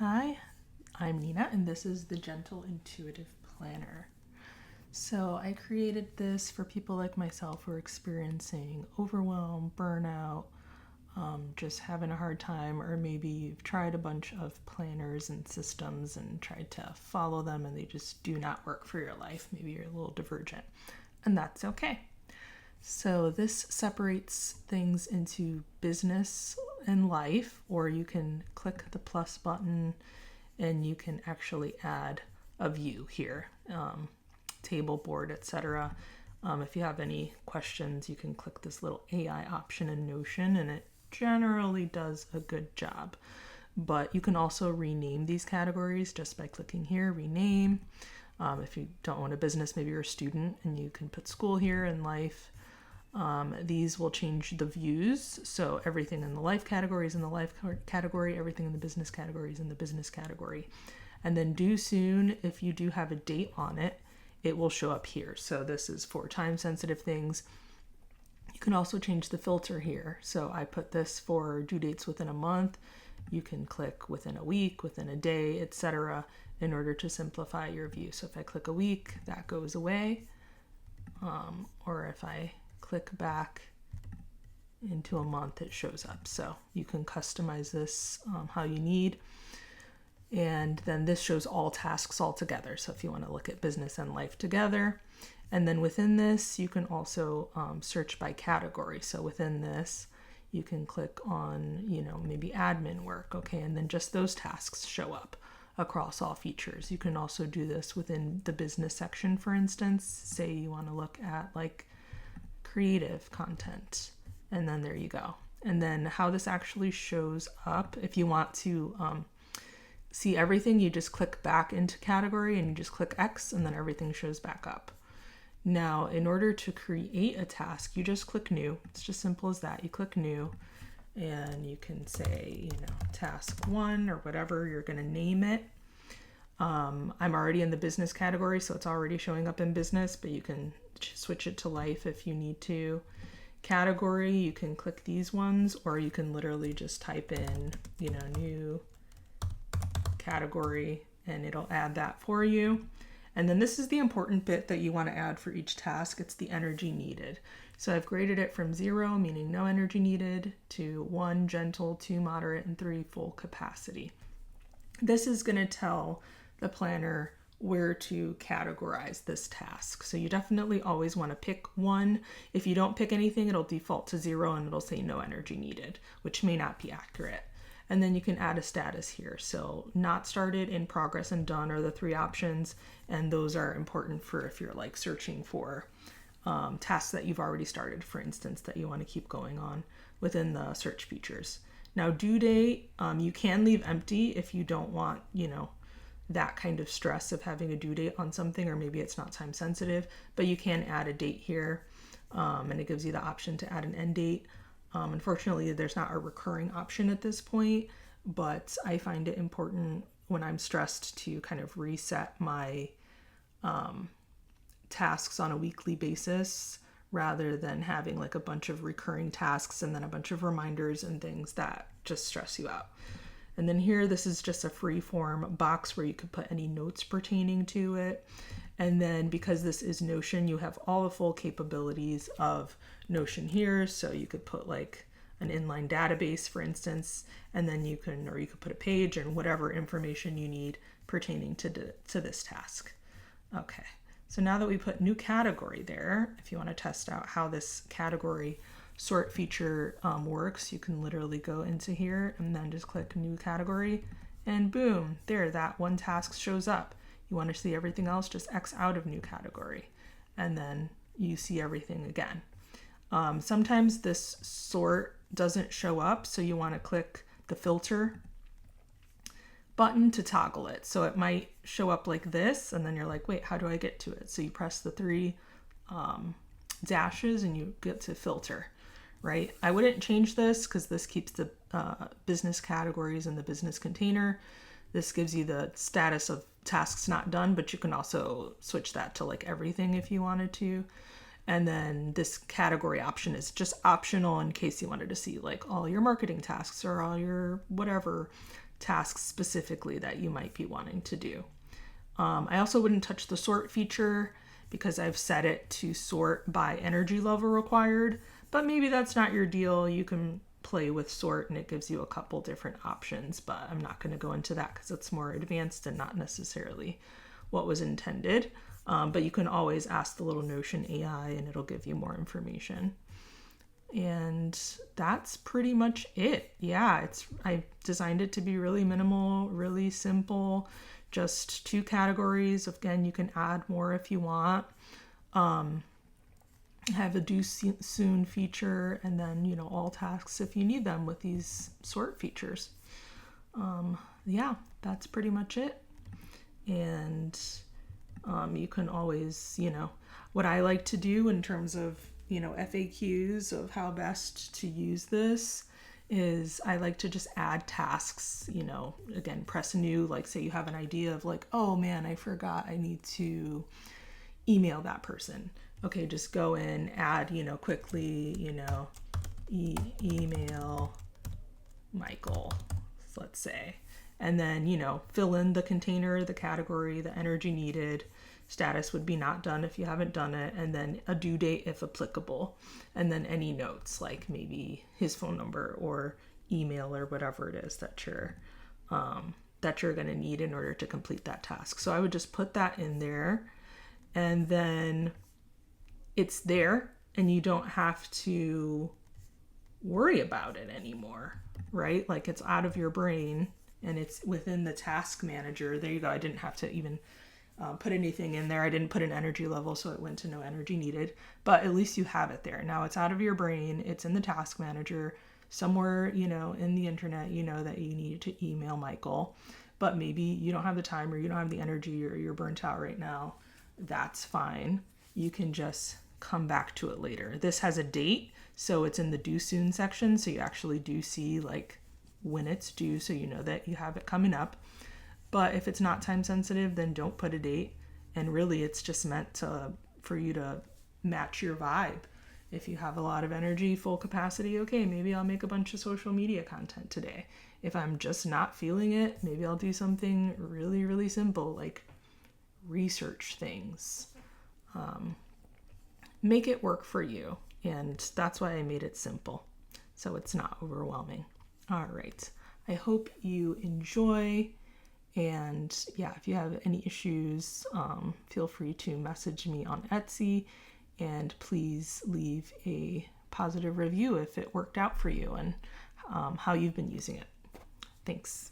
Hi, I'm Nina, and this is the Gentle Intuitive Planner. So, I created this for people like myself who are experiencing overwhelm, burnout, just having a hard time, or maybe you've tried a bunch of planners and systems and tried to follow them and they just do not work for your life. Maybe you're a little divergent, and that's okay. So this separates things into business and life, or you can click the plus button and you can actually add a view here, table, board, etc. If you have any questions, you can click this little AI option in Notion, and it generally does a good job. But you can also rename these categories just by clicking here, rename. If you don't own a business, maybe you're a student and you can put school here and life. These will change the views. So everything in the life category is in the life category, everything in the business category is in the business category. And then due soon, if you do have a date on it, it will show up here. So this is for time sensitive things. You can also change the filter here. So I put this for due dates within a month. You can click within a week, within a day, etc. in order to simplify your view. So if I click a week, that goes away. Or if I click back into a month, it shows up. So you can customize this how you need. And then this shows all tasks all together. So if you want to look at business and life together. And then within this, you can also search by category. So within this, you can click on, maybe admin work. Okay. And then just those tasks show up across all features. You can also do this within the business section, for instance. Say you want to look at like creative content, and then there you go. And then how this actually shows up, if you want to see everything, you just click back into category and you just click X, and then everything shows back up. Now, in order to create a task, you just click new. It's just simple as that. You click new and you can say, task 1 or whatever you're going to name it. I'm already in the business category, so it's already showing up in business, but you can switch it to life if you need to. Category, you can click these ones, or you can literally just type in, new category, and it'll add that for you. And then this is the important bit that you want to add for each task. It's the energy needed. So I've graded it from 0, meaning no energy needed, to 1, gentle, 2, moderate, and 3, full capacity. This is going to tell the planner where to categorize this task. So you definitely always want to pick one. If you don't pick anything, it'll default to 0 and it'll say no energy needed, which may not be accurate. And then you can add a status here. So not started, in progress, and done are the 3 options. And those are important for if you're like searching for tasks that you've already started, for instance, that you want to keep going on within the search features. Now, due date, you can leave empty if you don't want, that kind of stress of having a due date on something, or maybe it's not time sensitive, but you can add a date here, and it gives you the option to add an end date. Unfortunately, there's not a recurring option at this point, but I find it important when I'm stressed to kind of reset my tasks on a weekly basis, rather than having like a bunch of recurring tasks and then a bunch of reminders and things that just stress you out. And then here, this is just a free form box where you could put any notes pertaining to it. And then because this is Notion, you have all the full capabilities of Notion here. So you could put like an inline database, for instance, and then you could put a page and whatever information you need pertaining to this task. Okay. So now that we put new category there, if you want to test out how this category sort feature works, you can literally go into here and then just click new category, and boom, there, that one task shows up. You want to see everything else, just X out of new category, and then you see everything again. Sometimes this sort doesn't show up, so you want to click the filter button to toggle it. So it might show up like this, and then you're like, wait, how do I get to it? So you press the 3 dashes and you get to filter, right? I wouldn't change this because this keeps the business categories in the business container. This gives you the status of tasks not done, but you can also switch that to like everything if you wanted to. And then this category option is just optional in case you wanted to see like all your marketing tasks or all your whatever tasks specifically that you might be wanting to do. I also wouldn't touch the sort feature because I've set it to sort by energy level required, but maybe that's not your deal. You can play with sort and it gives you a couple different options, but I'm not going to go into that because it's more advanced and not necessarily what was intended. But you can always ask the little Notion AI and it'll give you more information. And that's pretty much it. Yeah, I designed it to be really minimal, really simple, just 2 categories. Again, you can add more if you want. Have a do soon feature, and then, all tasks if you need them with these sort features. Yeah, that's pretty much it. And you can always, what I like to do in terms of, FAQs of how best to use this is I like to just add tasks, again, press new, like say you have an idea of like, oh man, I forgot I need to email that person. Okay, just go in, add, quickly, email Michael, let's say. And then, fill in the container, the category, the energy needed. Status would be not done if you haven't done it. And then a due date if applicable. And then any notes, like maybe his phone number or email or whatever it is that you're going to need in order to complete that task. So I would just put that in there, and then it's there and you don't have to worry about it anymore, right? Like it's out of your brain and it's within the task manager. There you go. I didn't have to even put anything in there. I didn't put an energy level, so it went to no energy needed, but at least you have it there. Now it's out of your brain. It's in the task manager somewhere, in the internet, that you need to email Michael, but maybe you don't have the time or you don't have the energy or you're burnt out right now. That's fine. You can just come back to it later. This has a date, so it's in the due soon section. So you actually do see like when it's due, so you know that you have it coming up. But if it's not time sensitive, then don't put a date. And really it's just meant for you to match your vibe. If you have a lot of energy, full capacity, okay, maybe I'll make a bunch of social media content today. If I'm just not feeling it, maybe I'll do something really, really simple, like research things. Make it work for you. And that's why I made it simple, so it's not overwhelming. All right. I hope you enjoy. And yeah, if you have any issues, feel free to message me on Etsy, and please leave a positive review if it worked out for you and how you've been using it. Thanks.